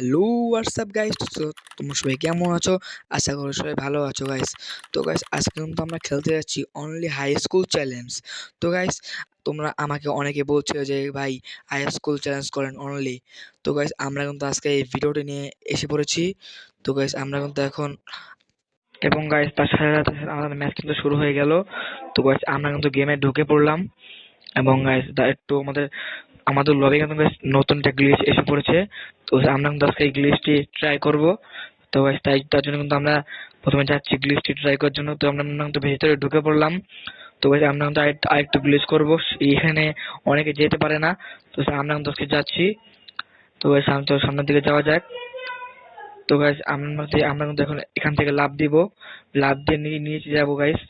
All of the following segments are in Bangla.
হ্যালো হোয়াটসঅ্যাপ গাইস, তো তোমরা সবাই কেমন আছো? আশা করি সবাই ভালো আছো গাইস। তো গাইস আজকে কিন্তু আমরা খেলতে যাচ্ছি অনলি হাই স্কুল চ্যালেঞ্জ। তো গাইস তোমরা আমাকে অনেকে বলছো যে ভাই হাই স্কুল চ্যালেঞ্জ করেন অনলি। তো গাইস আমরা কিন্তু আজকে এই ভিডিওটি নিয়ে এসে পড়েছি। তো গাইস আমরা কিন্তু এখন এবং গাইস তার সাথে সাথে আমাদের ম্যাচ কিন্তু শুরু হয়ে গেল। তো গাইস আমরা কিন্তু গেমে ঢুকে পড়লাম এবং গাইস একটু আমাদের আমাদের লবি কিন্তু বেশ নতুন একটা গ্লিচ এসে পড়েছে। তো আমরা কিন্তু আজকে এই গ্লিচটি ট্রাই করব। তো গাইস তার জন্য কিন্তু আমরা প্রথমে যাচ্ছি গ্লিচটি ট্রাই করার জন্য। তো আমরা কিন্তু ভেতরে ঢুকে পড়লাম। তো গাইস আমরা কিন্তু আরেকটু গ্লিচ করব, এখানে অনেকে যেতে পারে না। তো আমরা কিন্তু আজকে যাচ্ছি। তো গাইস সামনের দিকে যাওয়া যাক। তো গাইস আমরা কিন্তু এখন এখান থেকে লাফ দিব, লাফ দিয়ে নিচে যাবো গাইস।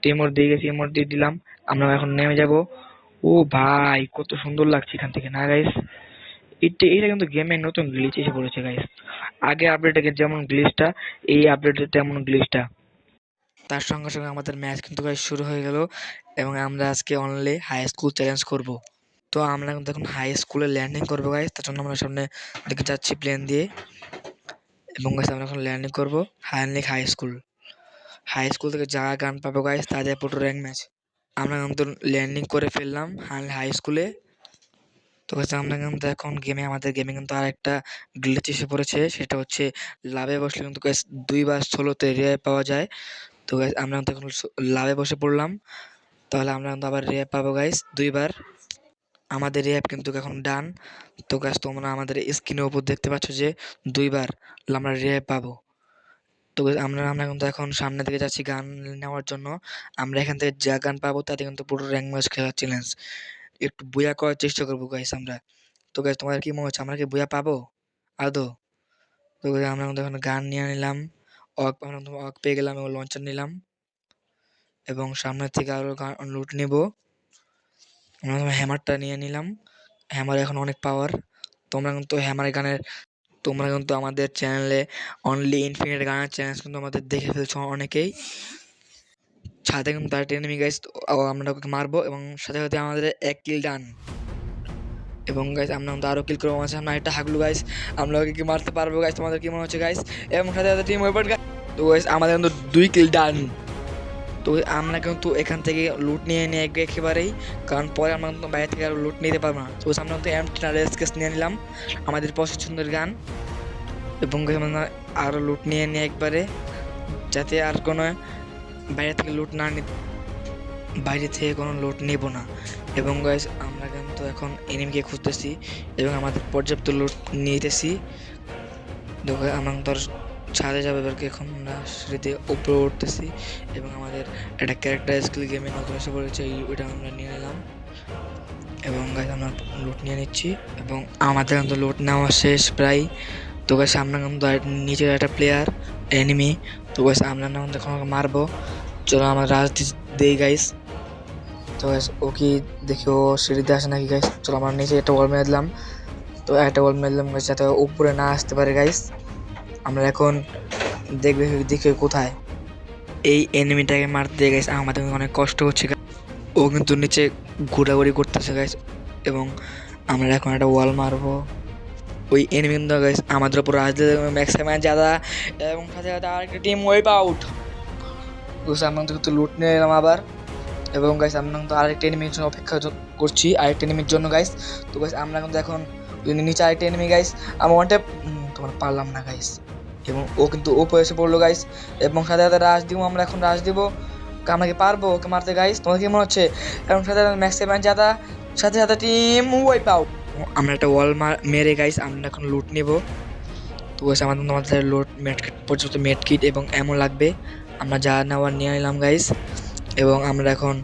টিমোর দিয়ে গেছি, টিমোর দিয়ে দিলাম। আমরা এখন নেমে যাব। ও ভাই কত সুন্দর লাগছে এখান থেকে না গাইস? এটা কিন্তু গেমের নতুন গ্লিচ এসে পড়েছে গাইস। আগে আপডেটে যেমন গ্লিচটা, এই আপডেটে তেমন গ্লিচটা। তার সঙ্গে সঙ্গে আমাদের ম্যাচ কিন্তু গাইস শুরু হয়ে গেল এবং আমরা আজকে অনলি হাই স্কুল চ্যালেঞ্জ করব। তো আমরা কিন্তু এখন হাই স্কুলে ল্যান্ডিং করবো গাইস। তার জন্য আমরা সামনে দিকে যাচ্ছি প্লেন দিয়ে এবং গাইস আমরা এখন ল্যান্ডিং করবো হাই স্কুল। হাই স্কুল থেকে যারা গান পাবো গাইস তাদের পুরো র্যাঙ্ক ম্যাচ। আমরা কিন্তু ল্যান্ডিং করে ফেললাম হাই স্কুলে। তো গাইস আমরা কিন্তু এখন আমাদের গেমে কিন্তু আরেকটা গ্লিচ এসে পড়েছে, সেটা হচ্ছে লাভে বসলে কিন্তু গাইস 2 বার সোলোতে রিভাইভ পাওয়া যায়। তো গাইস আমরা কিন্তু এখন লাভে বসে পড়লাম, তাহলে আমরা কিন্তু আবার রিভাইভ পাবো গাইস 2 বার। আমাদের রিভাইভ কিন্তু এখন ডান। তো গাইস তোমরা আমাদের স্ক্রিনের উপর দেখতে পাচ্ছ যে 2 বার আমরা রিভাইভ পাবো। তো guys, আমরা আমরা কিন্তু এখন সামনের দিকে যাচ্ছি গান নেওয়ার জন্য। আমরা এখান থেকে যা গান পাবো তাতে কিন্তু পুরো র্যাঙ্ক ম্যাচ খেলার চ্যালেঞ্জ একটু বুয়া করার চেষ্টা করবো গাইস আমরা। তো গাইস তোমাদের কি মনে হচ্ছে আমরা কি বুয়া পাবো আদৌ? তো guys, আমরা কিন্তু এখন গান নিয়ে নিলাম, আমরা অক পেয়ে গেলাম এবং লঞ্চার নিলাম এবং সামনের থেকে আরো লুট নিব। আমরা হ্যামারটা নিয়ে নিলাম, হ্যামার এখন অনেক পাওয়ার। তোমরা কিন্তু আমাদের চ্যানেলে অনলি ইনফিনিট গানের চ্যালেঞ্জ কিন্তু আমাদের দেখে ফেলছো অনেকেই। সাথে কিন্তু তার এনিমি গাইস, আমরা ওকে মারবো এবং সাথে সাথে আমাদের 1 কিল ডান। এবং গাইস আমরা কিন্তু আরো কিল করবো। আমার সামনে একটা হাগলু গাইস, আমরা ওকে কি মারতে পারবো গাইস? তোমাদের কি মনে হচ্ছে গাইস? এবং সাথে সাথে টিম ওয়েপন গাইস। তো গাইস আমাদের কিন্তু 2 কিল ডান। তো আমরা কিন্তু এখান থেকে লুট নিয়ে নিয়ে একেবারেই, কারণ পরে আমরা কিন্তু বাইরে থেকে আর লুট নিতে পারবো না। তো আমরা কিন্তু এম10 নিয়ে নিলাম, আমাদের পছন্দের গান। এবং আমরা আরো লুট নিয়ে নিয়ে একবারে, যাতে আর কোনো বাইরে থেকে লুট না বাইরে থেকে কোনো লুট নেব না। এবং গাইস আমরা কিন্তু এখন এনিমিকে খুঁজতেছি এবং আমাদের পর্যাপ্ত লুট নিতেছি। দেখো আমরা তোর ছাদে যাবে এবার এখন আমরা সিঁড়িতে উপরে উঠতেছি এবং আমাদের একটা ক্যারেক্টার স্কিল গেমে নতুন এসে পড়েছে, ওইটা আমরা নিয়ে নিলাম এবং গাইস আমরা লুট নিয়ে নিচ্ছি এবং আমাদের কিন্তু লুট নেওয়া শেষ প্রায়। তো গাইস আমরা কিন্তু নিচের একটা প্লেয়ার এনিমি। তো গাইস আমরা এখন মারবো, চলো আমরা রাজ দেই গাইস। তো গাইস ও কি দেখি ও সিঁড়িতে আসে নাকি গাইস? চলো আমরা নিচে একটা ওয়াল মেরে দিলাম। তো একটা ওয়াল মেরে দিলাম গাইস যাতে উপরে না আসতে পারে গাইস। আমরা এখন দেখি কোথায় এই এনিমিটাকে মারতে গাইস আমাদের অনেক কষ্ট হচ্ছে। ও কিন্তু নিচে ঘোরাঘুরি করতেছে গাইস এবং আমরা এখন একটা ওয়াল মারবো। ওই এনিমি কিন্তু গাইস আমাদের উপর আসলে ম্যাক্সিমাম জাদা এবং সাথে সাথে আরেকটা টিম ওয়াইপ আউট। আমরা কিন্তু লুট নিয়ে এলাম আবার এবং গাইস আমরা কিন্তু আরেকটা এনিমির জন্য অপেক্ষা করছি, আরেকটা এনিমির জন্য গাইস। তো গাইস আমরা কিন্তু এখন নিচে আরেকটা এনিমি গাইস, আমরা ওয়ানটা তোমার পারলাম না গাইস এবং ও কিন্তু ওপরে এসে পড়লো গাইস এবং সাথে সাথে রাশ দিব। আমরা এখন রাশ দিব, আমরা কি পারবো ওকে মারতে গাইস? তোমার কি মনে হচ্ছে? এবং সাথে সাথে ম্যাক্সিমাম জাদা, সাথে সাথে টিম ওয়াইপ আউট। আমরা একটা ওয়াল মেরে গাইস আমরা এখন লুট নেব। তো গাইস আমাদের লুট মেডকিট পর্যন্ত মেডকিট এবং এমন লাগবে, আমরা যা নেওয়ার নিয়ে নিলাম গাইস। এবং আমরা এখন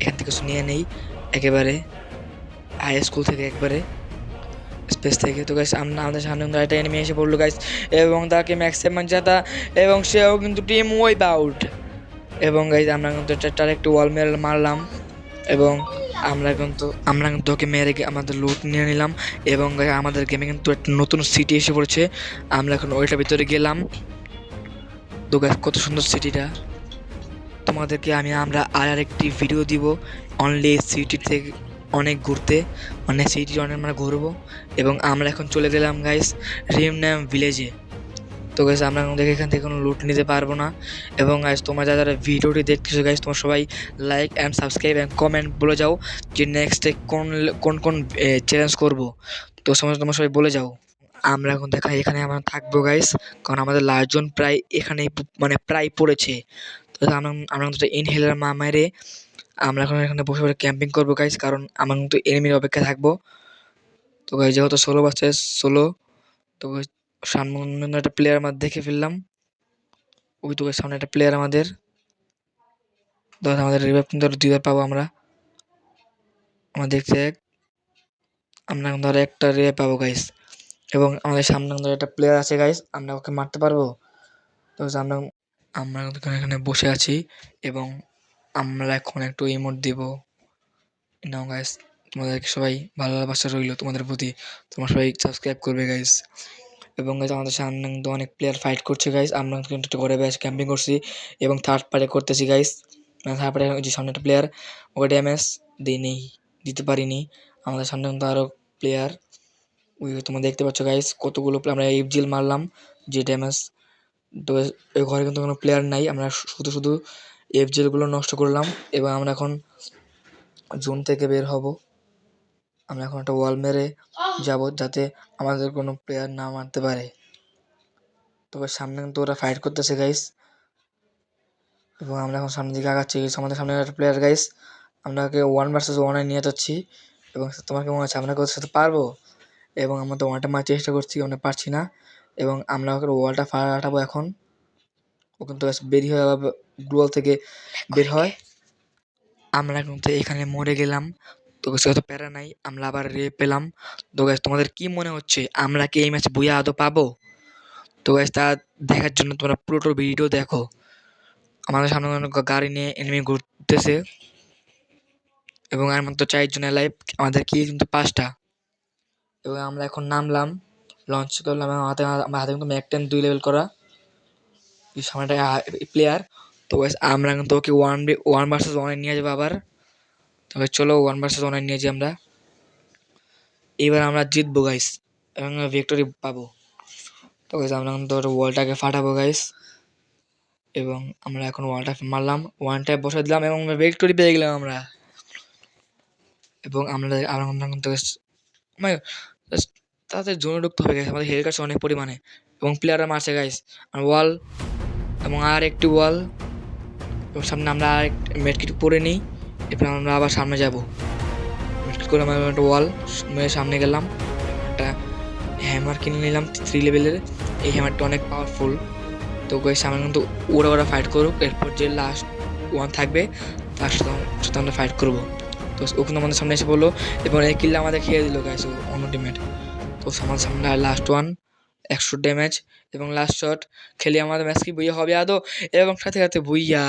এখান থেকে কিছু নিয়ে নেই একেবারে হাই স্কুল থেকে একবারে স্পেস থেকে। তো গাইস আমাদের সামনে একটা এনিমি এসে পড়লো গাইস এবং তাকে ম্যাক্সিমাম জাতা এবং সেও কিন্তু টিম ওয়াইপ আউট। এবং গাইস আমরা কিন্তু একটা একটু ওয়াল মারলাম এবং আমরা কিন্তু ওকে মেরে আমাদের লুট নিয়ে নিলাম। এবং আমাদের গেমে কিন্তু একটা নতুন সিটি এসে পড়েছে, আমরা এখন ওইটার ভিতরে গেলাম। তো গাইস কত সুন্দর সিটিটা, তোমাদেরকে আমরা আরেকটি ভিডিও দিব অনলি সিটি থেকে অনেক ঘুরতে, মানে সিটি অনেক আমরা ঘুরবো। এবং আমরা এখন চলে গেলাম গাইস রিমন্যাম ভিলেজে। তো গাইস আমরা দেখে এখান থেকে কোনো লুট নিতে পারবো না। এবং গাইস তোমরা যারা যারা ভিডিওটি দেখতেছো গাইস, তোমরা সবাই like and subscribe and comment বলে যাও যে নেক্সটে কোন কোন কোন চ্যালেঞ্জ করবো। তো সমস্ত তোমরা সবাই বলে যাও। আমরা এখন এখানে আমরা থাকবো গাইস, কারণ আমাদের লাস্টজন প্রায় এখানে মানে প্রায় পড়েছে। তো আমরা আমরা কিন্তু ইনহেলার মেরে আমরা এখন এখানে বসে বসে ক্যাম্পিং করবো গাইস, কারণ আমরা কিন্তু এনিমির অপেক্ষায় থাকবো। তো গাইস যেহেতু 16 বাচ্চা 16, তো সামনে একটা প্লেয়ার আমরা দেখে ফেললাম। ওই তো সামনে একটা প্লেয়ার আমাদের, আমাদের রিভাইভ কিন্তু আরো 2বার পাবো আমরা। আমরা দেখতে আমরা ধরো একটা রিভাইভ পাবো গাইস। এবং আমাদের সামনে ধরো একটা প্লেয়ার আছে গাইস, আমরা ওকে মারতে পারবো। তো আমরা আমরা এখানে বসে আছি এবং আমরা এখন একটু ইমোট দিব। নাও গাইস, তোমাদেরকে সবাই ভালোবাসা রইলো তোমাদের প্রতি, তোমরা সবাই সাবস্ক্রাইব করবে গাইস। এবং গাইস আমাদের সামনে কিন্তু অনেক প্লেয়ার ফাইট করছে গাইস, আমরা কিন্তু একটু ঘরে বেশ ক্যাম্পিং করছি এবং থার্ড পার্টি করতেছি গাইস। থার্ড পার্টি যে সামনে একটা প্লেয়ার, ওকে ড্যামেজ দিতে পারিনি। আমাদের সামনে কিন্তু আরও প্লেয়ার, ওই তোমরা দেখতে পাচ্ছ গাইস কতগুলো আমরা এফজিএল মারলাম যে ড্যামেজ। তো এই ঘরে কিন্তু কোনো প্লেয়ার নাই, আমরা শুধু শুধু এফজিএলগুলো নষ্ট করলাম। এবং আমরা এখন জোন থেকে বের হব। আমরা এখন একটা ওয়াল মেরে যাব যাতে আমাদের কোনো প্লেয়ার না মারতে পারে। তবে সামনে কিন্তু ওরা ফাইট করতেছে গাইস, এবং আমরা এখন সামনের দিকে আগাচ্ছি। আমাদের সামনে একটা প্লেয়ার গাইস, আমরা ওকে 1 ভার্সেস 1 নিয়ে যাচ্ছি। এবং তোমার কি মনে হচ্ছে আমরা ওর সাথে পারবো? এবং আমরা তো ওয়ালটা মারার চেষ্টা করছি, আমরা পারছি না। এবং আমরা ওকে ওয়ালটা ফাটাবো এখন। ও কিন্তু বেরিয়ে হয়ে গ্লোয়াল থেকে বের হয়। আমরা কিন্তু এখানে মরে গেলাম। তো সেটা প্যারা নাই, আমরা আবার পেলাম। তো গাইস তোমাদের কি মনে হচ্ছে আমরা কি এই ম্যাচ বুয়া আদৌ পাবো? তো গাইস তা দেখার জন্য তোমরা পুরোটা ভিডিও দেখো। আমাদের সামনে অনেক গাড়ি নিয়ে এনিমি ঘুরতেছে এবং আর মাত্র 4 জন লাইভ, আমাদের কি কিন্তু 5টা। এবং আমরা এখন নামলাম, লঞ্চ করলাম। আমার হাতে কিন্তু ম্যাক-10 2 লেভেল করা সামনে প্লেয়ার। তো গাইস আমরা কিন্তু ওকে 1 ভার্সেস 1 নিয়ে যাবো আবার। তবে চলো 1 ভার্সেস 1 নিয়ে যাই আমরা। এবার আমরা জিতবো গাইস এবং ভিক্টোরি পাবো। তো গাইস আমরা কিন্তু ওয়ালটাকে ফাটাবো গাইস। এবং আমরা এখন ওয়ালটা মারলাম, 1 ট্যাপ বসে দিলাম এবং ভিক্টোরি পেয়ে গেলাম আমরা। এবং আমরা কিন্তু তাদের জোনে ঢুকতে হবে গাইস, আমাদের হেলথ কাছে অনেক পরিমাণে। এবং প্লেয়াররা মারছে গাইস, আর ওয়াল এবং আর একটি ওয়াল। এবং সামনে আমরা আর মেডকিট পরে নিই, এরপর আমরা আবার সামনে যাব। মেডকিট করে আমরা একটা ওয়াল মেরে সামনে গেলাম। একটা হ্যামার কিনে নিলাম 3 লেভেলের, এই হ্যামারটা অনেক পাওয়ারফুল। তো গাইস আমরা কিন্তু ওরা ফাইট করুক, এরপর যে লাস্ট 1 থাকবে তার সাথে আমরা ফাইট করবো। তো ও কিন্তু আমাদের সামনে এসে পড়লো এবং এই কিলটা আমাদের খেয়ে দিল গাইস অন্য টিমের। তো আমাদের সামনে লাস্ট 1 100 ড্যামেজ এবং লাস্ট শট খেলে আমাদের ম্যাচ কি বুইয়া হবে আদৌ, এবং সাথে সাথে বুইয়া।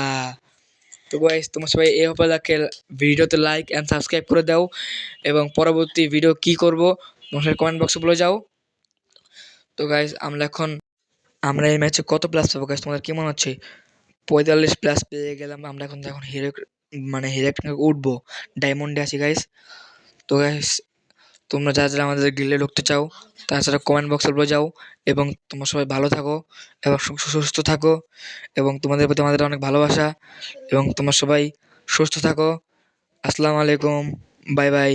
তো গাইস তোমরা সবাই এই উপলক্ষে ভিডিওতে লাইক অ্যান্ড সাবস্ক্রাইব করে দাও এবং পরবর্তী ভিডিও কি করব তোমার কমেন্ট বক্সে বলে যাও। তো গাইস আমরা এই ম্যাচে কত প্লাস পাবো গাইস, তোমাদের কি মনে হচ্ছে? 45 প্লাস পেয়ে গেলাম আমরা। এখন হিরো মানে হিরো উঠবো, ডায়মন্ডে আছি গাইস। তো গাইস তোমরা যারা যারা আমাদের গিল্ডে ঢুকতে চাও তাছাড়া কমেন্ট বক্সে বলে যাও। এবং তোমরা সবাই ভালো থাকো এবং সুস্থ থাকো, এবং তোমাদের প্রতি আমাদের অনেক ভালোবাসা। এবং তোমরা সবাই সুস্থ থাকো। আসসালামু আলাইকুম, বাই বাই।